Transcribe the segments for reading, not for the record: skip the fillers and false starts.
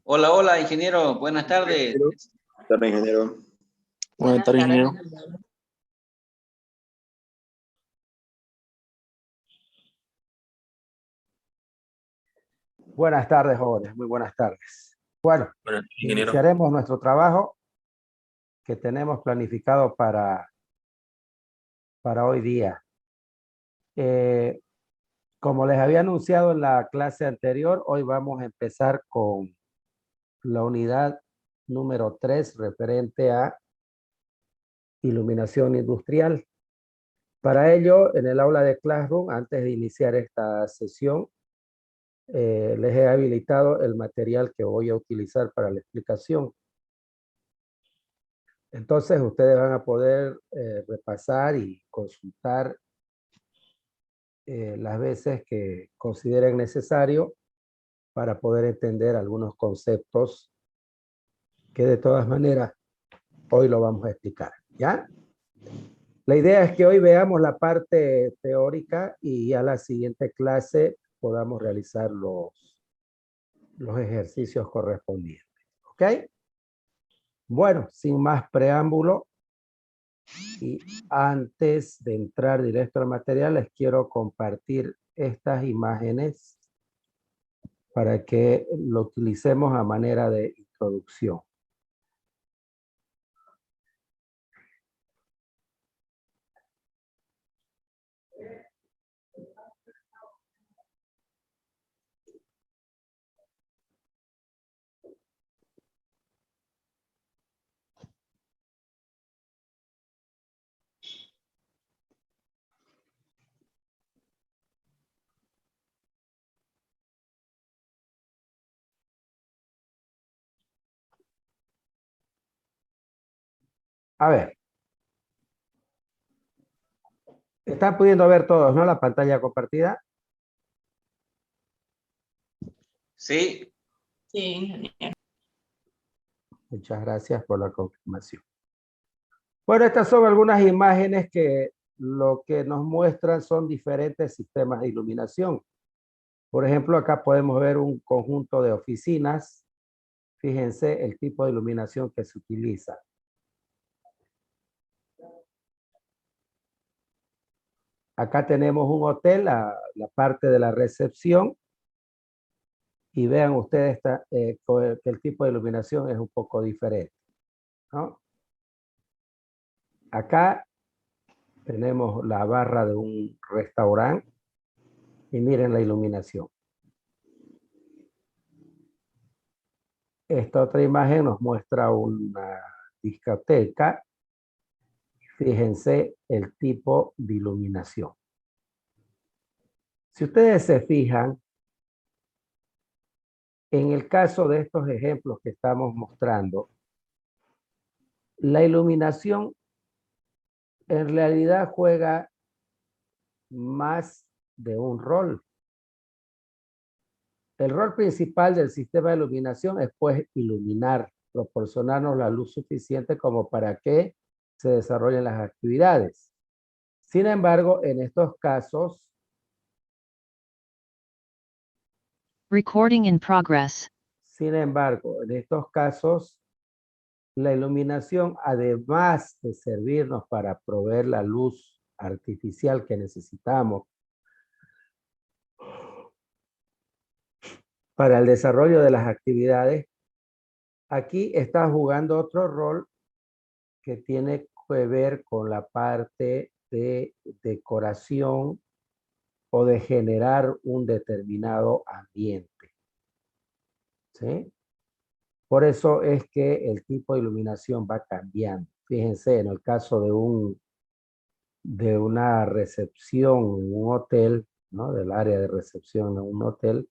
Hola, hola, ingeniero. Buenas tardes. Buenas tardes, ingeniero. Buenas tardes, ingeniero. Buenas tardes, jóvenes. Muy buenas tardes. Bueno, Ingeniero. iniciaremos nuestro trabajo que tenemos planificado para hoy día. Como les había anunciado en la clase anterior, hoy vamos a empezar con la unidad número 3 referente a iluminación industrial. Para ello, en el aula de Classroom, antes de iniciar esta sesión, les he habilitado el material que voy a utilizar para la explicación. Entonces, ustedes van a poder repasar y consultar las veces que consideren necesario para poder entender algunos conceptos que de todas maneras hoy lo vamos a explicar, ¿ya? La idea es que hoy veamos la parte teórica y a la siguiente clase podamos realizar los ejercicios correspondientes, ¿ok? Bueno, sin más preámbulo y antes de entrar directo al material, les quiero compartir estas imágenes para que lo utilicemos a manera de introducción. A ver. Están pudiendo ver todos, ¿no? La pantalla compartida. Sí. Sí, ingeniero. Muchas gracias por la confirmación. Bueno, estas son algunas imágenes que lo que nos muestran son diferentes sistemas de iluminación. Por ejemplo, acá podemos ver un conjunto de oficinas. Fíjense el tipo de iluminación que se utiliza. Acá tenemos un hotel, la parte de la recepción. Y vean ustedes que el tipo de iluminación es un poco diferente, ¿no? Acá tenemos la barra de un restaurante y miren la iluminación. Esta otra imagen nos muestra una discoteca. Fíjense el tipo de iluminación. Si ustedes se fijan, en el caso de estos ejemplos que estamos mostrando, la iluminación en realidad juega más de un rol. El rol principal del sistema de iluminación es pues iluminar, proporcionarnos la luz suficiente como para que se desarrollen las actividades. Sin embargo, en estos casos, Recording in progress. Sin embargo, en estos casos, la iluminación, además de servirnos para proveer la luz artificial que necesitamos para el desarrollo de las actividades, aquí está jugando otro rol que tiene que ver con la parte de decoración o de generar un determinado ambiente, ¿sí? Por eso es que el tipo de iluminación va cambiando. Fíjense, en el caso de una recepción en un hotel, ¿no? Del área de recepción en un hotel,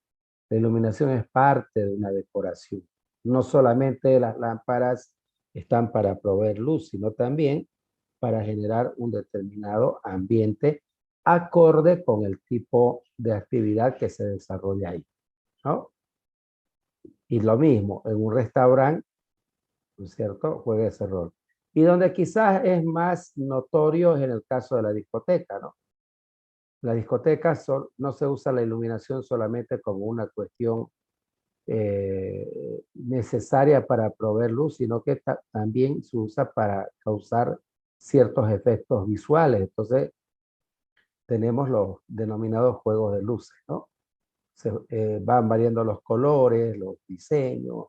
la iluminación es parte de una decoración. No solamente las lámparas están para proveer luz, sino también para generar un determinado ambiente acorde con el tipo de actividad que se desarrolla ahí, ¿no? Y lo mismo, en un restaurante, ¿no es cierto?, juega ese rol. Y donde quizás es más notorio es en el caso de la discoteca, ¿no? La discoteca no se usa la iluminación solamente como una cuestión necesaria para proveer luz, sino que también se usa para causar ciertos efectos visuales. Entonces, tenemos los denominados juegos de luces, ¿no? Van variando los colores, los diseños.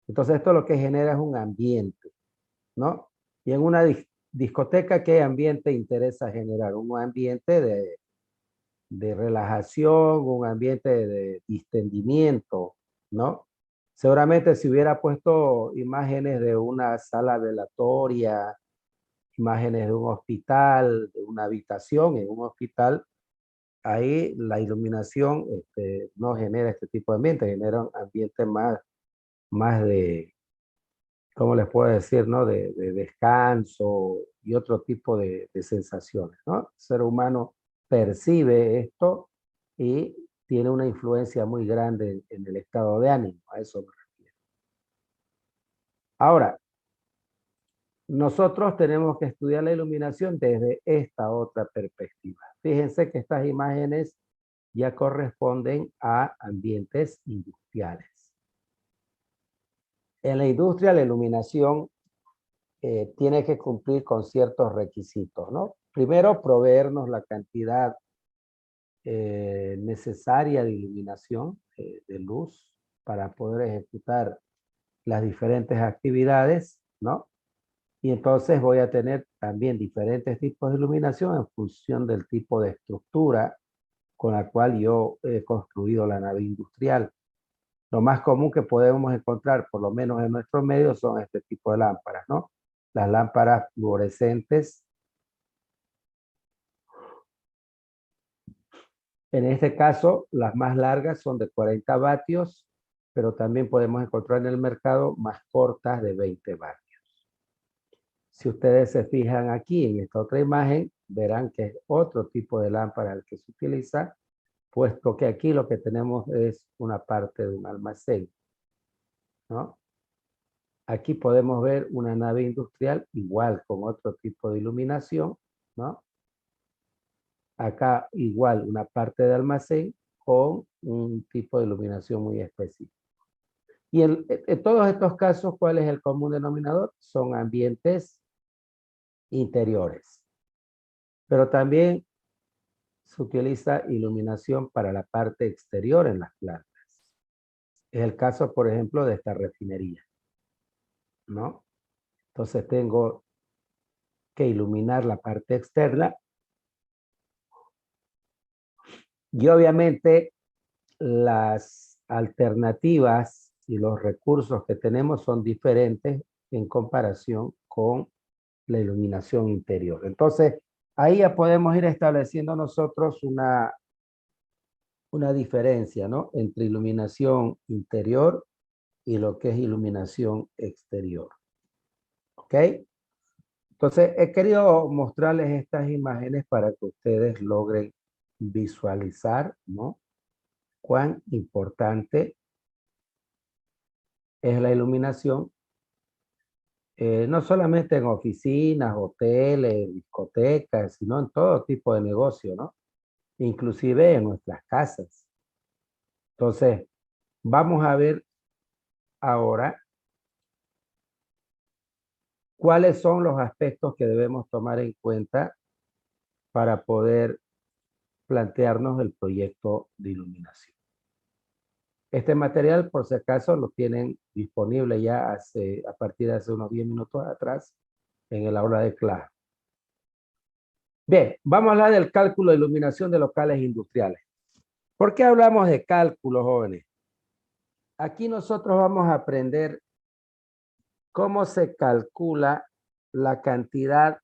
Entonces, esto lo que genera es un ambiente, ¿no? Y en una discoteca, ¿qué ambiente interesa generar? Un ambiente de relajación, un ambiente de distendimiento, ¿no? Seguramente si hubiera puesto imágenes de una sala velatoria, imágenes de un hospital, de una habitación en un hospital, ahí la iluminación no genera este tipo de ambiente, genera un ambiente más de, ¿cómo les puedo decir, no? De descanso y otro tipo de sensaciones, ¿no? El ser humano percibe esto y tiene una influencia muy grande en el estado de ánimo, a eso me refiero. Ahora, nosotros tenemos que estudiar la iluminación desde esta otra perspectiva. Fíjense que estas imágenes ya corresponden a ambientes industriales. En la industria la iluminación tiene que cumplir con ciertos requisitos, ¿no? Primero, proveernos la cantidad necesaria de iluminación, de luz, para poder ejecutar las diferentes actividades, ¿no? Y entonces voy a tener también diferentes tipos de iluminación en función del tipo de estructura con la cual yo he construido la nave industrial. Lo más común que podemos encontrar, por lo menos en nuestro medio, son este tipo de lámparas, ¿no? Las lámparas fluorescentes. En este caso, las más largas son de 40 vatios, pero también podemos encontrar en el mercado más cortas de 20 vatios. Si ustedes se fijan aquí en esta otra imagen, verán que es otro tipo de lámpara el que se utiliza, puesto que aquí lo que tenemos es una parte de un almacén, ¿no? Aquí podemos ver una nave industrial igual con otro tipo de iluminación, ¿no? Acá igual una parte de almacén con un tipo de iluminación muy específico. Y en todos estos casos, ¿cuál es el común denominador? Son ambientes interiores. Pero también se utiliza iluminación para la parte exterior en las plantas. Es el caso, por ejemplo, de esta refinería, ¿no? Entonces tengo que iluminar la parte externa y obviamente las alternativas y los recursos que tenemos son diferentes en comparación con la iluminación interior. Entonces, ahí ya podemos ir estableciendo nosotros una diferencia, ¿no? Entre iluminación interior y lo que es iluminación exterior. ¿Ok? Entonces, he querido mostrarles estas imágenes para que ustedes logren visualizar, ¿no? Cuán importante es la iluminación, no solamente en oficinas, hoteles, discotecas, sino en todo tipo de negocio, ¿no? Inclusive en nuestras casas. Entonces, vamos a ver ahora cuáles son los aspectos que debemos tomar en cuenta para poder plantearnos el proyecto de iluminación. Este material, por si acaso, lo tienen disponible ya a partir de hace unos 10 minutos atrás en el aula de clase. Bien, vamos a hablar del cálculo de iluminación de locales industriales. ¿Por qué hablamos de cálculo, jóvenes? Aquí nosotros vamos a aprender cómo se calcula la cantidad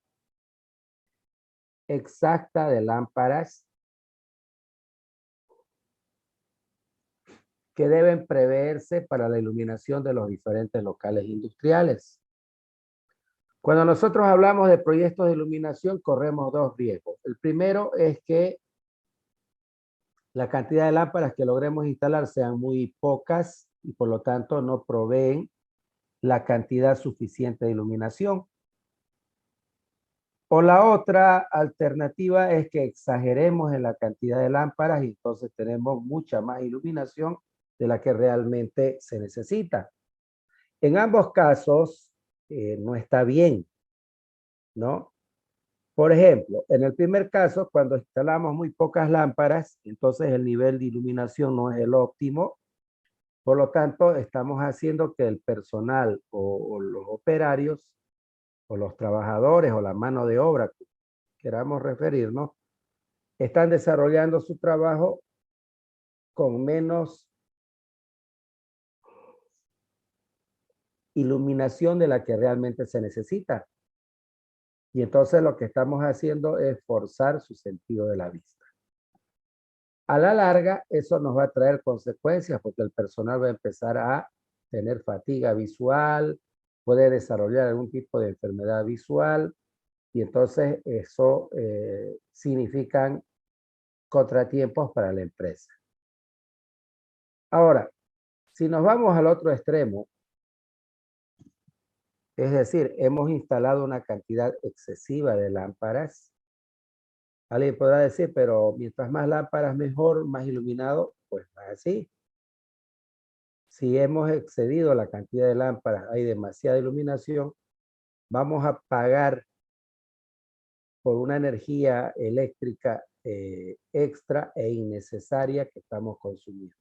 exacta de lámparas que deben preverse para la iluminación de los diferentes locales industriales. Cuando nosotros hablamos de proyectos de iluminación, corremos dos riesgos. El primero es que la cantidad de lámparas que logremos instalar sean muy pocas y por lo tanto no proveen la cantidad suficiente de iluminación. O la otra alternativa es que exageremos en la cantidad de lámparas y entonces tenemos mucha más iluminación de la que realmente se necesita. En ambos casos no está bien, ¿no? Por ejemplo, en el primer caso, cuando instalamos muy pocas lámparas, entonces el nivel de iluminación no es el óptimo. Por lo tanto, estamos haciendo que el personal o los operarios o los trabajadores o la mano de obra que queramos referirnos, están desarrollando su trabajo con menos iluminación de la que realmente se necesita. Y entonces lo que estamos haciendo es forzar su sentido de la vista. A la larga, eso nos va a traer consecuencias porque el personal va a empezar a tener fatiga visual, puede desarrollar algún tipo de enfermedad visual y entonces eso significan contratiempos para la empresa. Ahora, si nos vamos al otro extremo, es decir, hemos instalado una cantidad excesiva de lámparas. Alguien podrá decir, pero mientras más lámparas mejor, más iluminado, pues no es así. Si hemos excedido la cantidad de lámparas, hay demasiada iluminación, vamos a pagar por una energía eléctrica extra e innecesaria que estamos consumiendo.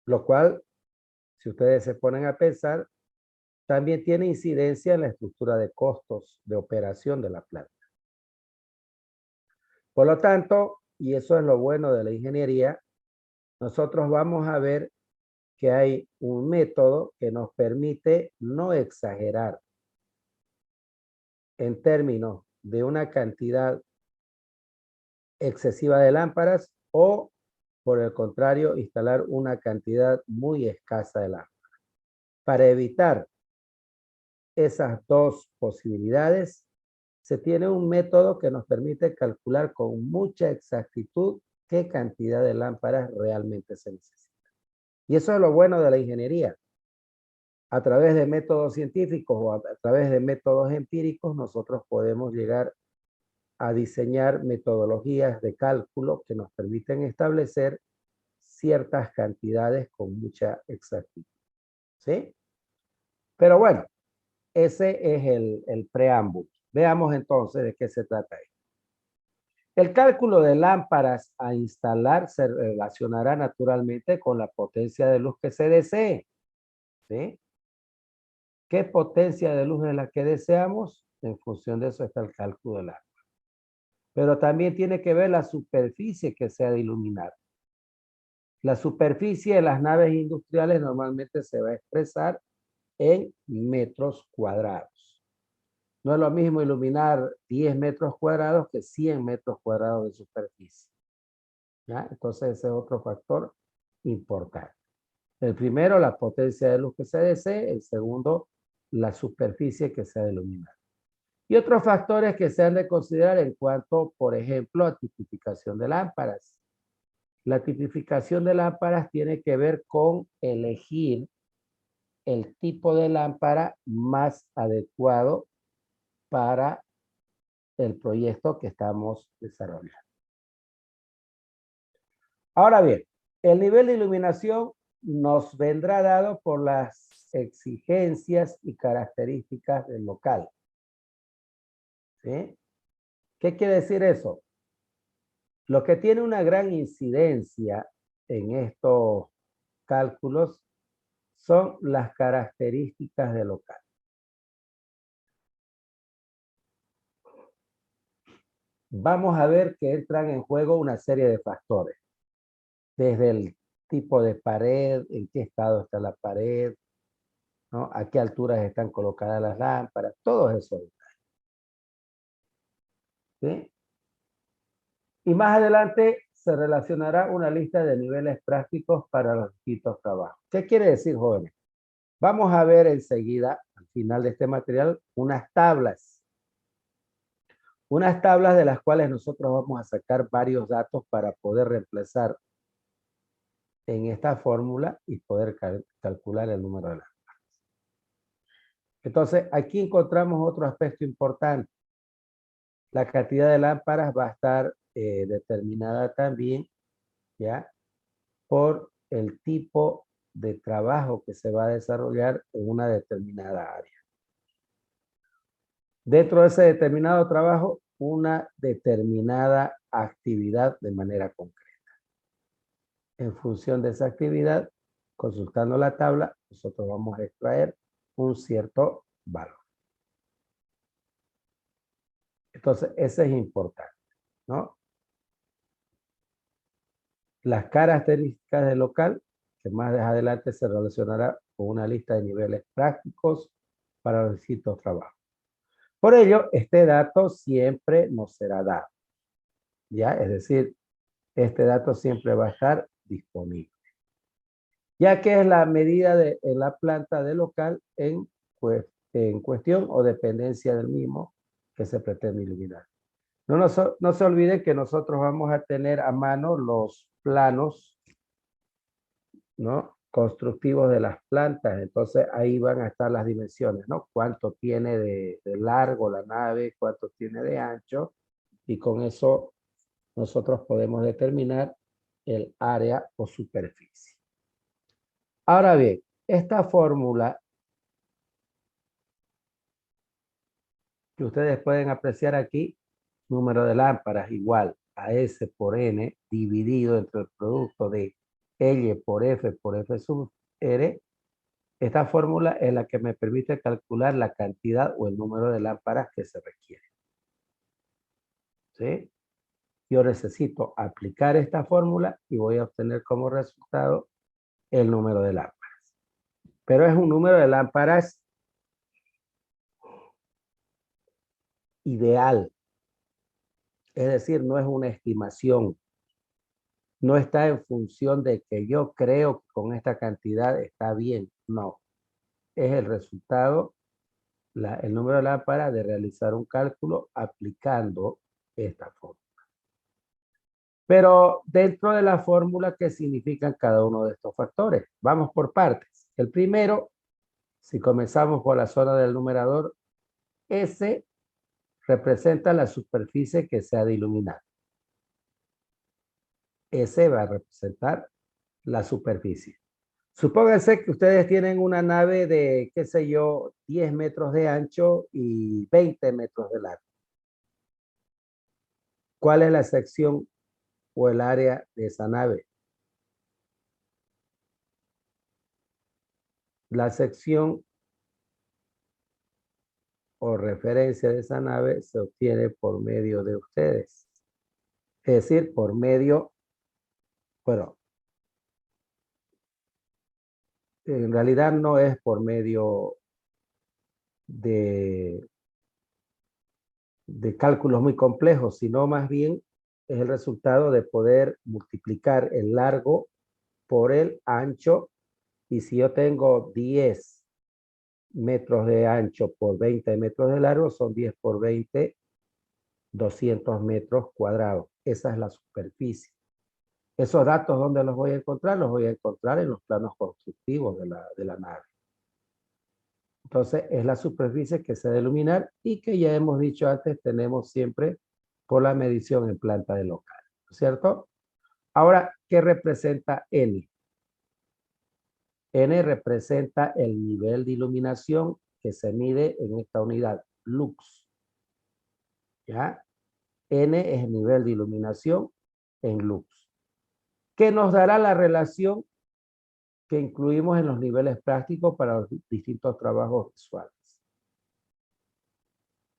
Lo cual, si ustedes se ponen a pensar, también tiene incidencia en la estructura de costos de operación de la planta. Por lo tanto, y eso es lo bueno de la ingeniería, nosotros vamos a ver que hay un método que nos permite no exagerar en términos de una cantidad excesiva de lámparas o, por el contrario, instalar una cantidad muy escasa de lámparas. Para evitar esas dos posibilidades, se tiene un método que nos permite calcular con mucha exactitud qué cantidad de lámparas realmente se necesita. Y eso es lo bueno de la ingeniería. A través de métodos científicos o a través de métodos empíricos, nosotros podemos llegar a diseñar metodologías de cálculo que nos permiten establecer ciertas cantidades con mucha exactitud. ¿Sí? Pero bueno, ese es el preámbulo. Veamos entonces de qué se trata esto. El cálculo de lámparas a instalar se relacionará naturalmente con la potencia de luz que se desee. ¿Sí? ¿Qué potencia de luz es la que deseamos? En función de eso está el cálculo de lámpara. Pero también tiene que ver la superficie que se ha de iluminar. La superficie de las naves industriales normalmente se va a expresar en metros cuadrados. No es lo mismo iluminar 10 metros cuadrados que 100 metros cuadrados de superficie. ¿Ya? Entonces ese es otro factor importante. El primero, la potencia de luz que se desee. El segundo, la superficie que se ha de iluminar. Y otros factores que se han de considerar en cuanto, por ejemplo, a tipificación de lámparas. La tipificación de lámparas tiene que ver con elegir el tipo de lámpara más adecuado para el proyecto que estamos desarrollando. Ahora bien, el nivel de iluminación nos vendrá dado por las exigencias y características del local. ¿Sí? ¿Qué quiere decir eso? Lo que tiene una gran incidencia en estos cálculos son las características del local. Vamos a ver que entran en juego una serie de factores. Desde el tipo de pared, en qué estado está la pared, ¿no? A qué alturas están colocadas las lámparas, todos esos detalles. ¿Sí? Y más adelante se relacionará una lista de niveles prácticos para los distintos trabajos. ¿Qué quiere decir, jóvenes? Vamos a ver enseguida, al final de este material, unas tablas. Unas tablas de las cuales nosotros vamos a sacar varios datos para poder reemplazar en esta fórmula y poder calcular el número de lámparas. Entonces, aquí encontramos otro aspecto importante. La cantidad de lámparas va a estar determinada también, ¿ya? Por el tipo de trabajo que se va a desarrollar en una determinada área. Dentro de ese determinado trabajo, una determinada actividad de manera concreta. En función de esa actividad, consultando la tabla, nosotros vamos a extraer un cierto valor. Entonces, ese es importante, ¿no? Las características del local, que más adelante se relacionará con una lista de niveles prácticos para los distintos trabajos. Por ello, este dato siempre nos será dado, ¿ya? Es decir, este dato siempre va a estar disponible, ya que es la medida en la planta del local en cuestión o dependencia del mismo que se pretende iluminar. No se olviden que nosotros vamos a tener a mano los planos, ¿no?, constructivos de las plantas. Entonces ahí van a estar las dimensiones, ¿no? Cuánto tiene de largo la nave, cuánto tiene de ancho, y con eso nosotros podemos determinar el área o superficie. Ahora bien, esta fórmula que ustedes pueden apreciar aquí, número de lámparas igual a S por N dividido entre el producto de L por F sub R. Esta fórmula es la que me permite calcular la cantidad o el número de lámparas que se requiere. ¿Sí? Yo necesito aplicar esta fórmula y voy a obtener como resultado el número de lámparas. Pero es un número de lámparas ideal. Es decir, no es una estimación. No está en función de que yo creo que con esta cantidad está bien. No. Es el resultado, el número de lámparas de realizar un cálculo aplicando esta fórmula. Pero dentro de la fórmula, ¿qué significan cada uno de estos factores? Vamos por partes. El primero, si comenzamos por la zona del numerador, S representa la superficie que se ha de iluminar. S va a representar la superficie. Supónganse que ustedes tienen una nave de, qué sé yo, 10 metros de ancho y 20 metros de largo. ¿Cuál es la sección o el área de esa nave? La sección o referencia de esa nave se obtiene por medio de ustedes. Es decir, por medio, bueno, en realidad no es por medio de cálculos muy complejos, sino más bien es el resultado de poder multiplicar el largo por el ancho. Y si yo tengo 10 metros de ancho por 20 metros de largo, son 10 por 20, 200 metros cuadrados. Esa es la superficie. Esos datos, ¿dónde los voy a encontrar? Los voy a encontrar en los planos constructivos de la nave. Entonces, es la superficie que se debe iluminar y que ya hemos dicho antes, tenemos siempre por la medición en planta de local, ¿cierto? Ahora, ¿qué representa N? N representa el nivel de iluminación que se mide en esta unidad, lux. ¿Ya? N es el nivel de iluminación en lux. ¿Qué nos dará la relación que incluimos en los niveles prácticos para los distintos trabajos visuales?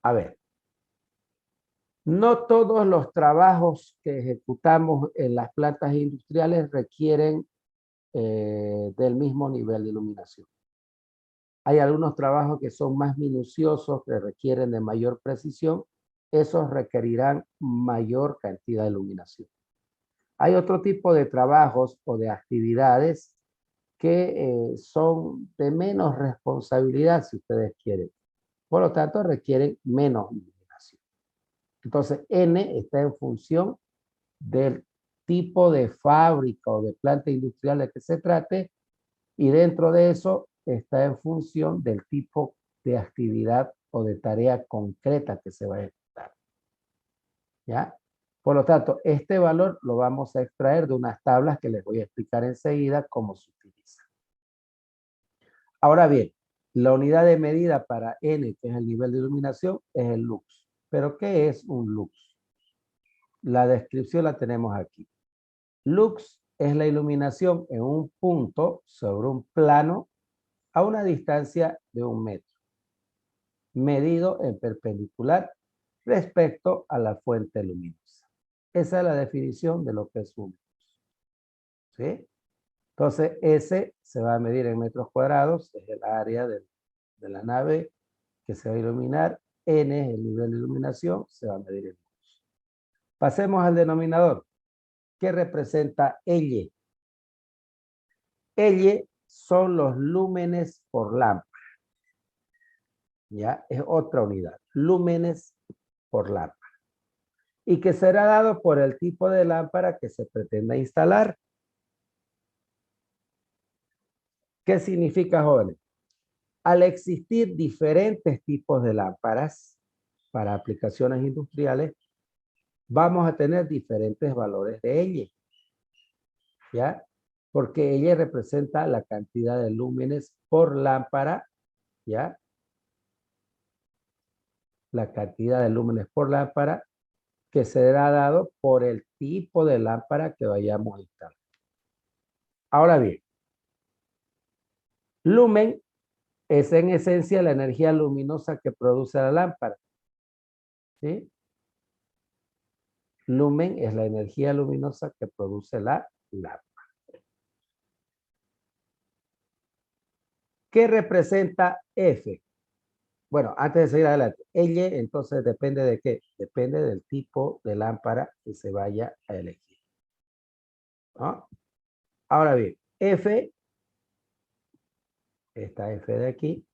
A ver, no todos los trabajos que ejecutamos en las plantas industriales requieren del mismo nivel de iluminación. Hay algunos trabajos que son más minuciosos, que requieren de mayor precisión. Esos requerirán mayor cantidad de iluminación. Hay otro tipo de trabajos o de actividades que son de menos responsabilidad, si ustedes quieren. Por lo tanto, requieren menos iluminación. Entonces, N está en función del tipo de fábrica o de planta industrial de que se trate, y dentro de eso está en función del tipo de actividad o de tarea concreta que se va a ejecutar. ¿Ya? Por lo tanto, este valor lo vamos a extraer de unas tablas que les voy a explicar enseguida cómo se utiliza. Ahora bien, la unidad de medida para N, que es el nivel de iluminación, es el lux. ¿Pero qué es un lux? La descripción la tenemos aquí. Lux es la iluminación en un punto sobre un plano a una distancia de 1 metro, medido en perpendicular respecto a la fuente luminosa. Esa es la definición de lo que es un lux. ¿Sí? Entonces, S se va a medir en metros cuadrados, es el área de la nave que se va a iluminar. N es el nivel de iluminación, se va a medir en lux. Pasemos al denominador. ¿Qué representa L? L son los lúmenes por lámpara. Ya, es otra unidad. Lúmenes por lámpara. Y que será dado por el tipo de lámpara que se pretenda instalar. ¿Qué significa, jóvenes? Al existir diferentes tipos de lámparas para aplicaciones industriales, vamos a tener diferentes valores de L. ¿Ya? Porque L representa la cantidad de lúmenes por lámpara, ¿ya? La cantidad de lúmenes por lámpara que será dado por el tipo de lámpara que vayamos a instalar. Ahora bien, lumen es en esencia la energía luminosa que produce la lámpara. ¿Sí? Lumen es la energía luminosa que produce la lámpara. ¿Qué representa F? Bueno, antes de seguir adelante, L entonces depende de qué? Depende del tipo de lámpara que se vaya a elegir. ¿No? Ahora bien, F, esta F de aquí,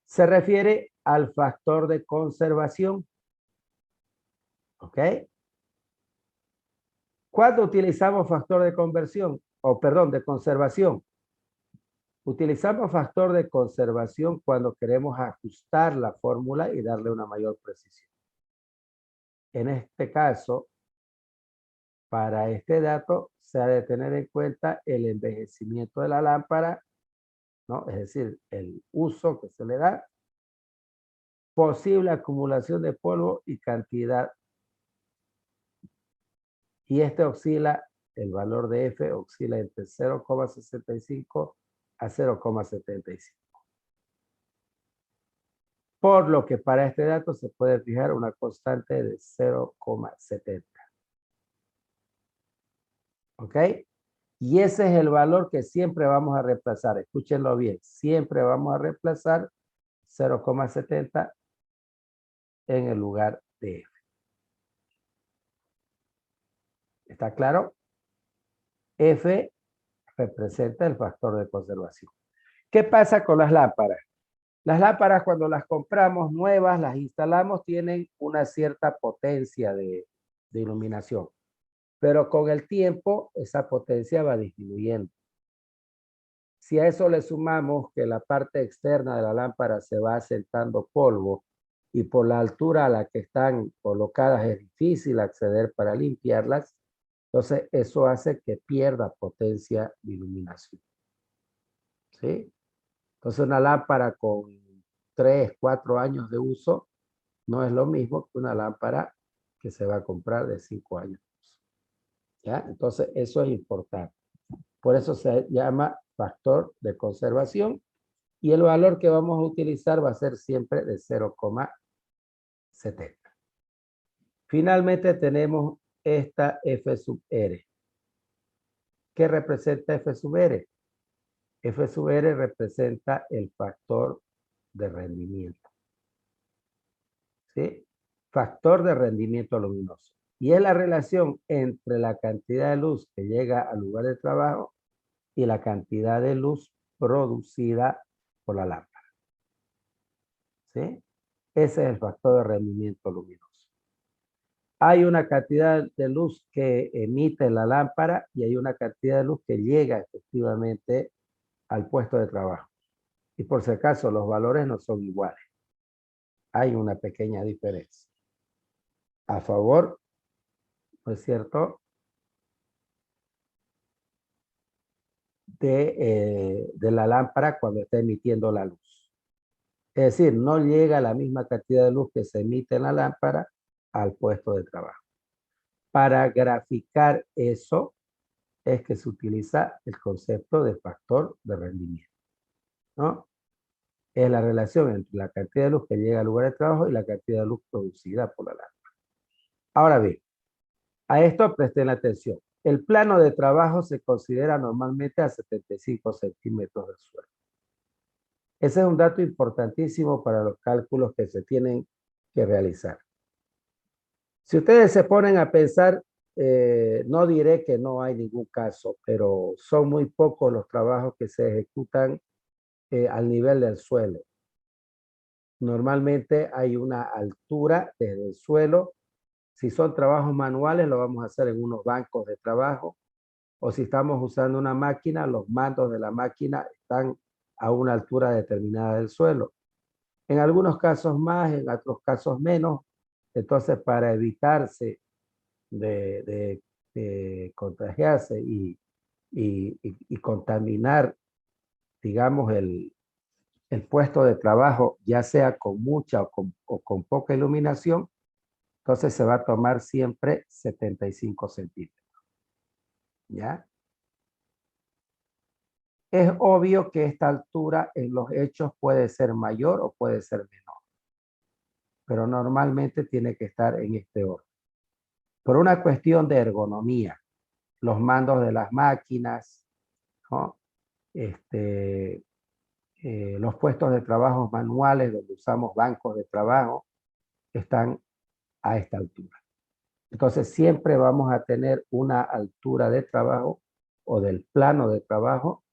se refiere al factor de conservación. ¿Ok? ¿Cuándo utilizamos factor de conversión? O perdón, de conservación. Utilizamos factor de conservación cuando queremos ajustar la fórmula y darle una mayor precisión. En este caso, para este dato, se ha de tener en cuenta el envejecimiento de la lámpara, ¿no? Es decir, el uso que se le da, posible acumulación de polvo y cantidad. Y este oscila, el valor de F oscila entre 0,65 a 0,75. Por lo que para este dato se puede fijar una constante de 0,70. ¿Ok? Y ese es el valor que siempre vamos a reemplazar. Escúchenlo bien. Siempre vamos a reemplazar 0,70 en el lugar de F. ¿Está claro? F representa el factor de conservación. ¿Qué pasa con las lámparas? Las lámparas cuando las compramos nuevas, las instalamos, tienen una cierta potencia de iluminación. Pero con el tiempo esa potencia va disminuyendo. Si a eso le sumamos que la parte externa de la lámpara se va asentando polvo y por la altura a la que están colocadas es difícil acceder para limpiarlas, entonces eso hace que pierda potencia de iluminación. ¿Sí? Entonces una lámpara con 3, 4 años de uso no es lo mismo que una lámpara que se va a comprar de 5 años. ¿Ya? Entonces eso es importante. Por eso se llama factor de conservación y el valor que vamos a utilizar va a ser siempre de 0,70. Finalmente tenemos esta F sub R. ¿Qué representa F sub R? F sub R representa el factor de rendimiento. ¿Sí? Factor de rendimiento luminoso. Y es la relación entre la cantidad de luz que llega al lugar de trabajo y la cantidad de luz producida por la lámpara. ¿Sí? Ese es el factor de rendimiento luminoso. Hay una cantidad de luz que emite la lámpara y hay una cantidad de luz que llega efectivamente al puesto de trabajo. Y por si acaso, los valores no son iguales. Hay una pequeña diferencia. A favor, ¿no es cierto? de la lámpara cuando está emitiendo la luz. Es decir, no llega la misma cantidad de luz que se emite en la lámpara al puesto de trabajo. Para graficar eso es que se utiliza el concepto de factor de rendimiento, ¿no? Es la relación entre la cantidad de luz que llega al lugar de trabajo y la cantidad de luz producida por la lámpara. Ahora bien, a esto presten atención. El plano de trabajo se considera normalmente a 75 centímetros del suelo. Ese es un dato importantísimo para los cálculos que se tienen que realizar. Si ustedes se ponen a pensar, no diré que no hay ningún caso, pero son muy pocos los trabajos que se ejecutan al nivel del suelo. Normalmente hay una altura desde el suelo. Si son trabajos manuales, lo vamos a hacer en unos bancos de trabajo. O si estamos usando una máquina, los mandos de la máquina están a una altura determinada del suelo. En algunos casos más, en otros casos menos. Entonces, para evitarse de contagiarse y contaminar, digamos, el puesto de trabajo, ya sea con mucha o con poca iluminación, entonces se va a tomar siempre 75 centímetros. ¿Ya? Es obvio que esta altura en los hechos puede ser mayor o puede ser menor, pero normalmente tiene que estar en este orden. Por una cuestión de ergonomía, los mandos de las máquinas, ¿no? Los puestos de trabajo manuales donde usamos bancos de trabajo están a esta altura. Entonces siempre vamos a tener una altura de trabajo o del plano de trabajo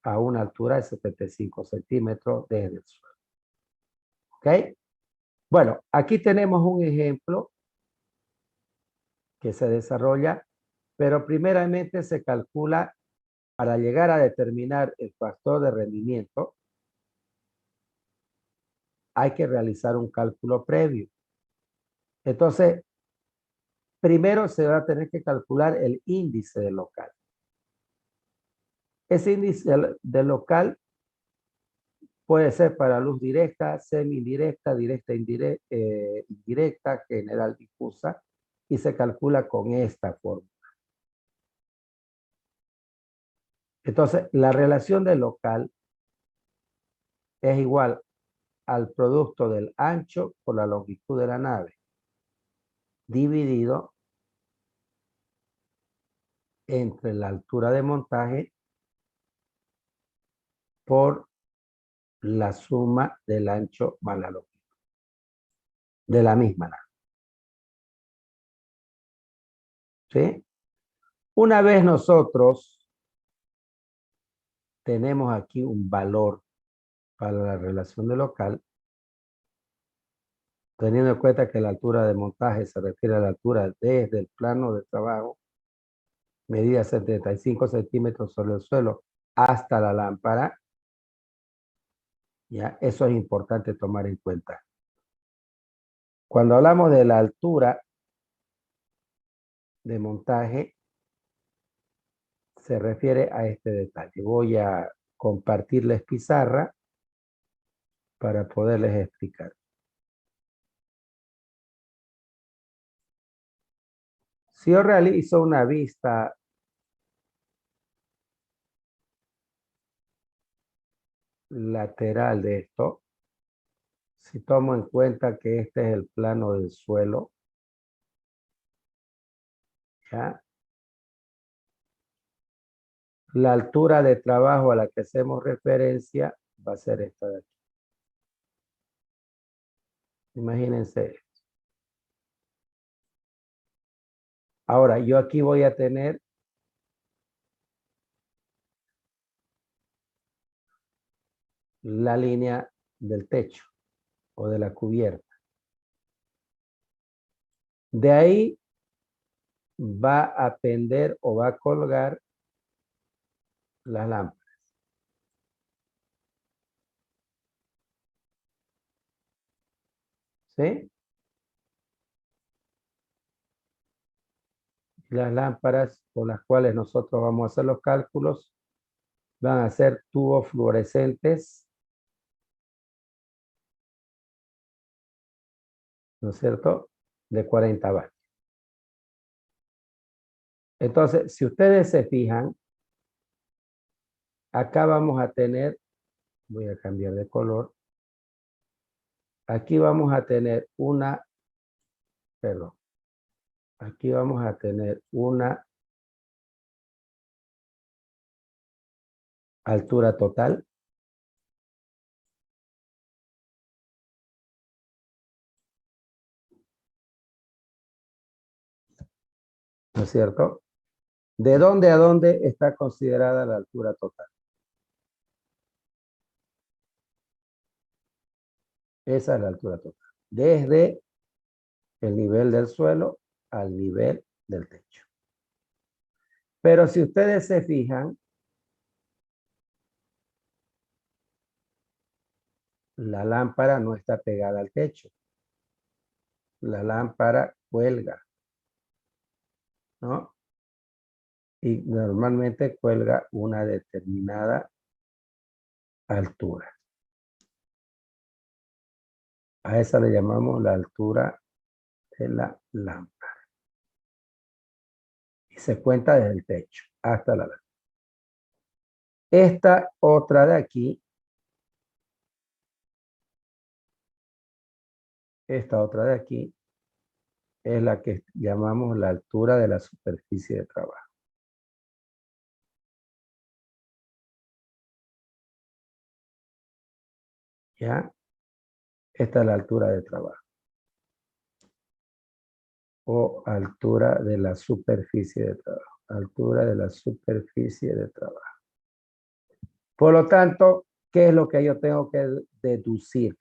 a una altura de 75 centímetros desde el suelo. ¿Ok? Bueno, aquí tenemos un ejemplo que se desarrolla, pero primeramente se calcula para llegar a determinar el factor de rendimiento, hay que realizar un cálculo previo. Entonces, primero se va a tener que calcular el índice de local. Ese índice de local puede ser para luz directa, semi-indirecta, directa, indirecta, general, difusa, y se calcula con esta fórmula. Entonces, la relación de local es igual al producto del ancho por la longitud de la nave, dividido entre la altura de montaje por la suma del ancho más la longitud de la misma nave. ¿Sí? Una vez nosotros tenemos aquí un valor para la relación de local, teniendo en cuenta que la altura de montaje se refiere a la altura desde el plano de trabajo, medida 75 centímetros sobre el suelo hasta la lámpara. Ya, eso es importante tomar en cuenta. Cuando hablamos de la altura de montaje, se refiere a este detalle. Voy a compartirles pizarra para poderles explicar. Si yo realizo una vista lateral de esto, si tomo en cuenta que este es el plano del suelo, ¿ya? La altura de trabajo a la que hacemos referencia va a ser esta de aquí. Imagínense. Ahora, yo aquí voy a tener la línea del techo o de la cubierta. De ahí va a pender o va a colgar las lámparas. ¿Sí? Las lámparas con las cuales nosotros vamos a hacer los cálculos van a ser tubos fluorescentes, ¿no es cierto? De 40 vatios. Entonces, si ustedes se fijan, acá vamos a tener, voy a cambiar de color, aquí vamos a tener una, perdón, aquí vamos a tener una altura total. ¿No es cierto? ¿De dónde a dónde está considerada la altura total? Esa es la altura total. Desde el nivel del suelo al nivel del techo. Pero si ustedes se fijan, la lámpara no está pegada al techo. La lámpara cuelga, ¿no? Y normalmente cuelga una determinada altura. A esa le llamamos la altura de la lámpara. Y se cuenta desde el techo hasta la lámpara. Esta otra de aquí, esta otra de aquí, es la que llamamos la altura de la superficie de trabajo. ¿Ya? Esta es la altura de trabajo. O altura de la superficie de trabajo. Altura de la superficie de trabajo. Por lo tanto, ¿qué es lo que yo tengo que deducir?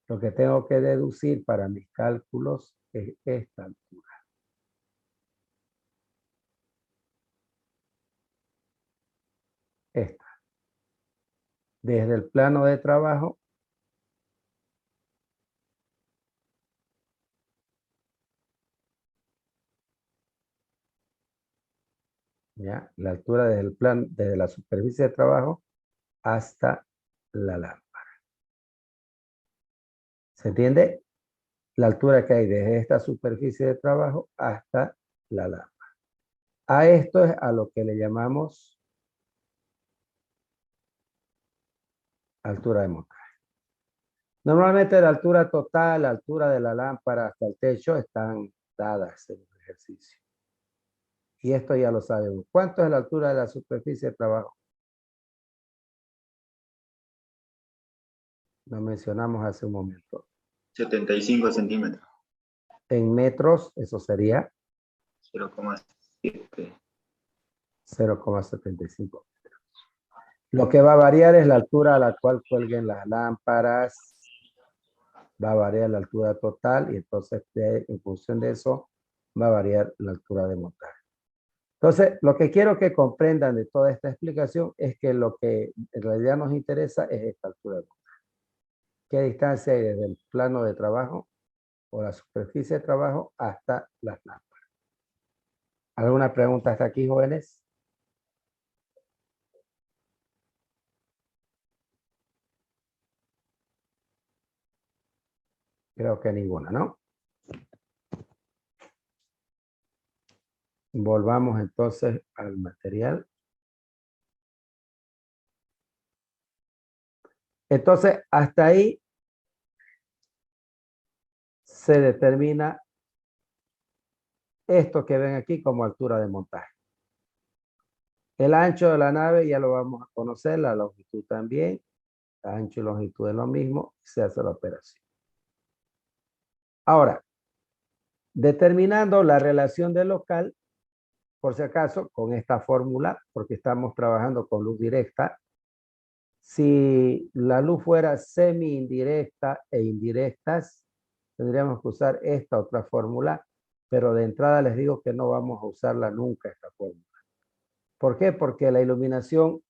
Lo que tengo que deducir para mis cálculos es esta altura. Esta. Desde el plano de trabajo ¿ya? La altura desde el plan, desde la superficie de trabajo hasta la lámpara. ¿Se entiende? La altura que hay desde esta superficie de trabajo hasta la lámpara. A esto es a lo que le llamamos altura de montaje. Normalmente la altura total, la altura de la lámpara hasta el techo están dadas en el ejercicio. Y esto ya lo sabemos. ¿Cuánto es la altura de la superficie de trabajo? Lo mencionamos hace un momento. 75 centímetros. En metros, eso sería 0,7. 0,75 metros. Lo que va a variar es la altura a la cual cuelguen las lámparas. Va a variar la altura total y entonces en función de eso va a variar la altura de montaje. Entonces, lo que quiero que comprendan de toda esta explicación es que lo que en realidad nos interesa es esta altura de montaje. ¿Qué distancia hay desde el plano de trabajo o la superficie de trabajo hasta las lámparas? ¿Alguna pregunta hasta aquí, jóvenes? Creo que ninguna, ¿no? Volvamos entonces al material. Entonces, hasta ahí se determina esto que ven aquí como altura de montaje. El ancho de la nave ya lo vamos a conocer, la longitud también. Ancho y longitud es lo mismo, se hace la operación. Ahora, determinando la relación del local, por si acaso, con esta fórmula, porque estamos trabajando con luz directa, si la luz fuera semi-indirecta e indirectas, tendríamos que usar esta otra fórmula, pero de entrada les digo que no vamos a usarla nunca esta fórmula. ¿Por qué? Porque la iluminación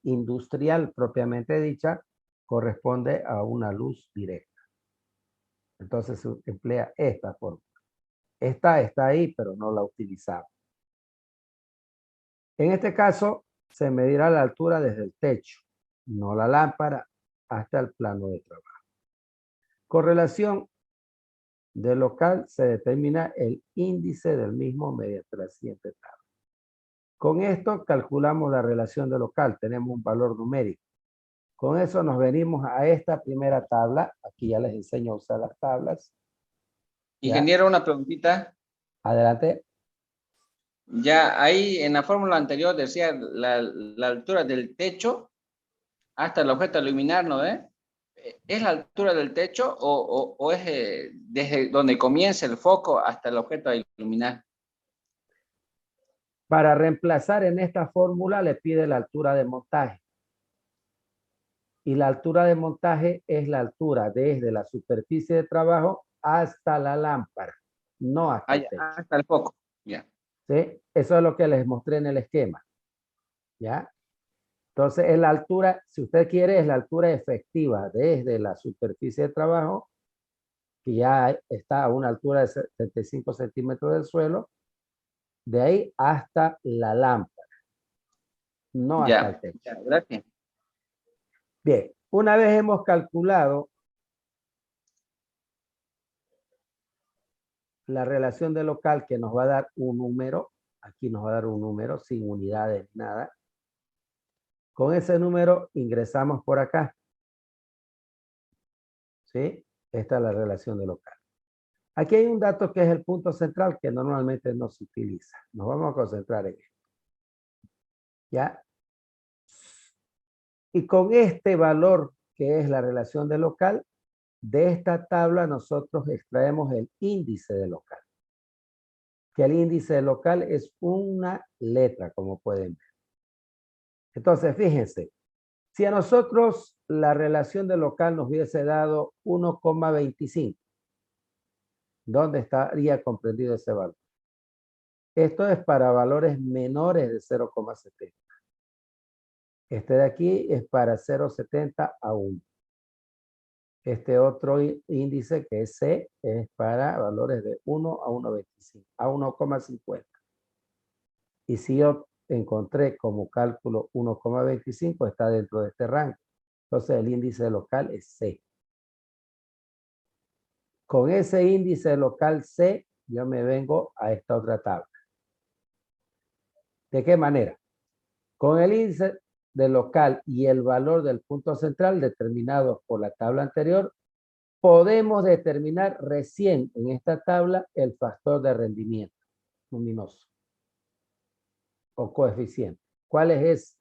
industrial propiamente dicha corresponde a una luz directa. Entonces se emplea esta fórmula. Esta está ahí, pero no la utilizamos. En este caso, se medirá la altura desde el techo, no la lámpara, hasta el plano de trabajo. Con relación del local, se determina el índice del mismo mediante la siguiente tabla. Con esto calculamos la relación de local, tenemos un valor numérico. Con eso nos venimos a esta primera tabla. Aquí ya les enseño a usar las tablas. ¿Ya? Ingeniero, una preguntita. Adelante. Ya ahí en la fórmula anterior decía la altura del techo hasta el objeto a iluminar, ¿no ve? ¿Es la altura del techo o es desde donde comienza el foco hasta el objeto a iluminar? Para reemplazar en esta fórmula le pide la altura de montaje. Y la altura de montaje es la altura desde la superficie de trabajo hasta la lámpara, no hasta el techo. Hasta el foco. Ya. ¿Sí? Eso es lo que les mostré en el esquema. ¿Ya? Entonces, es la altura, si usted quiere, es la altura efectiva desde la superficie de trabajo, que ya está a una altura de 75 centímetros del suelo, de ahí hasta la lámpara, no hasta el techo. Ya, gracias. Bien, una vez hemos calculado la relación de local que nos va a dar un número, aquí nos va a dar un número sin unidades, nada. Con ese número ingresamos por acá. ¿Sí? Esta es la relación de local. Aquí hay un dato que es el punto central que normalmente no se utiliza. Nos vamos a concentrar en esto. ¿Ya? Y con este valor que es la relación de local, de esta tabla nosotros extraemos el índice de local. Que el índice de local es una letra, como pueden ver. Entonces, fíjense, si a nosotros la relación de local nos hubiese dado 1,25, ¿dónde estaría comprendido ese valor? Esto es para valores menores de 0,70. Este de aquí es para 0,70 a 1. Este otro índice que es C es para valores de 1 a 1,25, a 1,50. Y si yo encontré como cálculo 1,25, está dentro de este rango. Entonces el índice local es C. Con ese índice local C, yo me vengo a esta otra tabla. ¿De qué manera? Con el índice de local y el valor del punto central determinado por la tabla anterior, podemos determinar recién en esta tabla el factor de rendimiento luminoso o coeficiente. ¿Cuál es ese?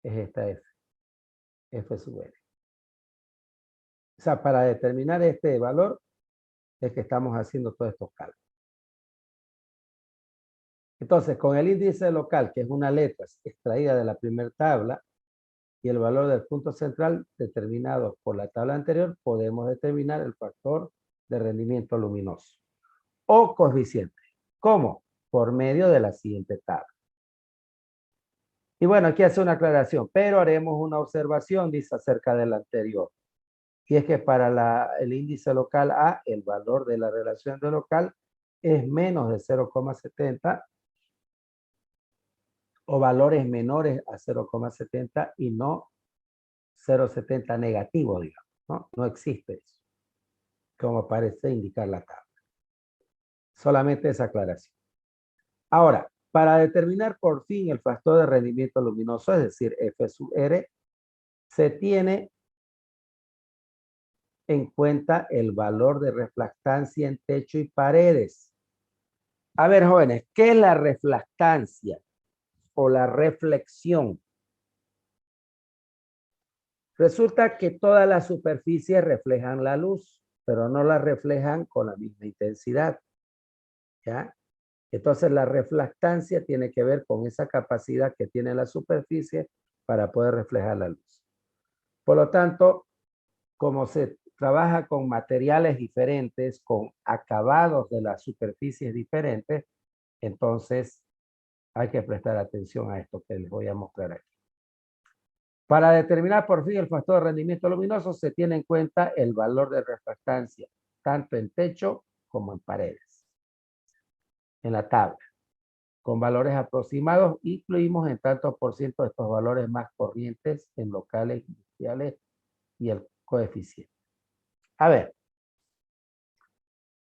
Es esta F. F sub L. O sea, para determinar este valor es que estamos haciendo todos estos cálculos. Entonces, con el índice local, que es una letra extraída de la primera tabla, y el valor del punto central determinado por la tabla anterior, podemos determinar el factor de rendimiento luminoso o coeficiente. ¿Cómo? Por medio de la siguiente tabla. Y bueno, aquí hace una aclaración, pero haremos una observación, dice, acerca del anterior. Y es que para el índice local A, el valor de la relación de local es menos de 0,70 o valores menores a 0,70 y no 0,70 negativo, digamos, ¿no? No existe eso, como parece indicar la tabla. Solamente esa aclaración. Ahora, para determinar por fin el factor de rendimiento luminoso, es decir, F sub R, se tiene en cuenta el valor de refractancia en techo y paredes. A ver, jóvenes, ¿qué es la refractancia o la reflexión? Resulta que todas las superficies reflejan la luz, pero no la reflejan con la misma intensidad. ¿Ya? Entonces la refractancia tiene que ver con esa capacidad que tiene la superficie para poder reflejar la luz. Por lo tanto, como se trabaja con materiales diferentes, con acabados de las superficies diferentes, entonces hay que prestar atención a esto que les voy a mostrar aquí. Para determinar por fin el factor de rendimiento luminoso se tiene en cuenta el valor de refractancia, tanto en techo como en paredes, en la tabla. con valores aproximados, incluimos en tanto por ciento estos valores más corrientes en locales, industriales y el coeficiente. A ver,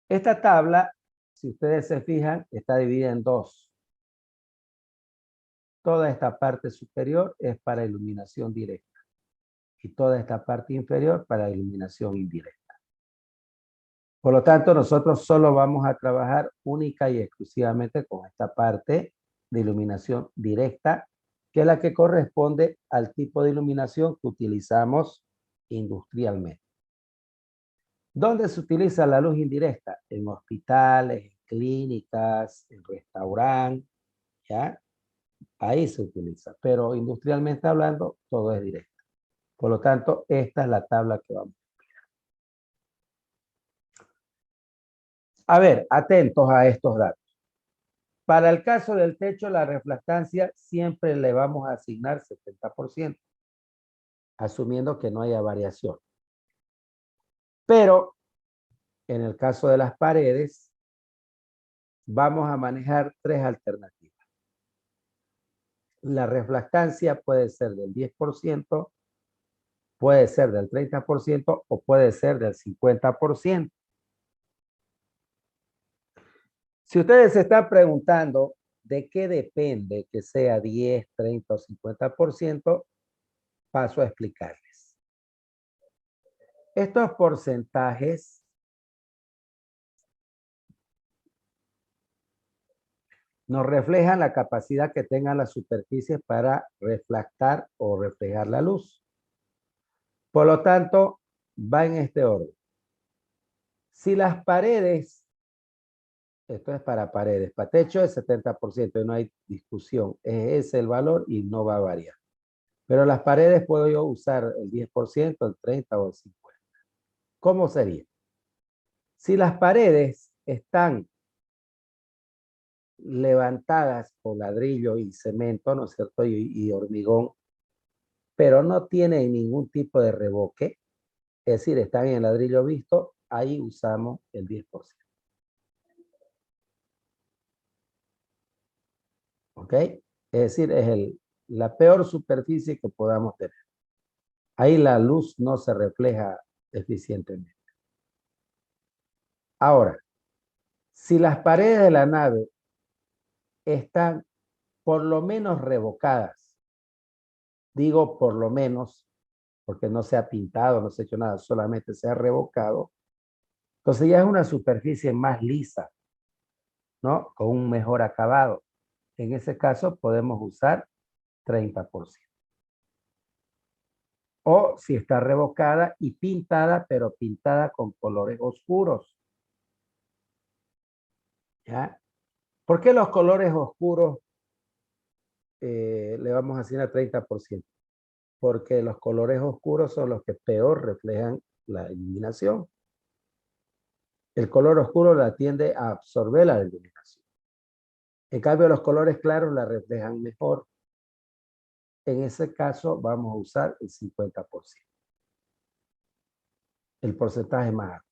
esta tabla, si ustedes se fijan, está dividida en dos. Toda esta parte superior es para iluminación directa y toda esta parte inferior para iluminación indirecta. Por lo tanto, nosotros solo vamos a trabajar única y exclusivamente con esta parte de iluminación directa, que es la que corresponde al tipo de iluminación que utilizamos industrialmente. ¿Dónde se utiliza la luz indirecta? En hospitales, en clínicas, en restaurantes, ¿ya? Ahí se utiliza, pero industrialmente hablando, todo es directo. Por lo tanto, esta es la tabla que vamos. A ver, atentos a estos datos. Para el caso del techo, la reflectancia siempre le vamos a asignar 70%, asumiendo que no haya variación. Pero en el caso de las paredes, vamos a manejar tres alternativas. La reflectancia puede ser del 10%, puede ser del 30% o puede ser del 50%. Si ustedes se están preguntando de qué depende que sea 10, 30 o 50%, paso a explicarles. Estos porcentajes nos reflejan la capacidad que tengan las superficies para refractar o reflejar la luz. Por lo tanto, va en este orden. Si las paredes, esto es para paredes, para techo es 70%, no hay discusión, es ese el valor y no va a variar. Pero las paredes puedo yo usar el 10%, el 30% o el 50%. ¿Cómo sería? Si las paredes están levantadas con ladrillo y cemento, ¿no es cierto? Y hormigón, pero no tienen ningún tipo de revoque, es decir, están en ladrillo visto, ahí usamos el 10%. ¿Ok? Es decir, es la peor superficie que podamos tener. Ahí la luz no se refleja eficientemente. Ahora, si las paredes de la nave están por lo menos revocadas, digo por lo menos, porque no se ha pintado, no se ha hecho nada, solamente se ha revocado, entonces ya es una superficie más lisa, ¿no? Con un mejor acabado. En ese caso podemos usar 30%. O si está revocada y pintada, pero pintada con colores oscuros. ¿Ya? ¿Por qué los colores oscuros le vamos a asignar 30%? Porque los colores oscuros son los que peor reflejan la iluminación. El color oscuro la tiende a absorber la iluminación. En cambio, los colores claros la reflejan mejor. En ese caso, vamos a usar el 50%. El porcentaje más alto.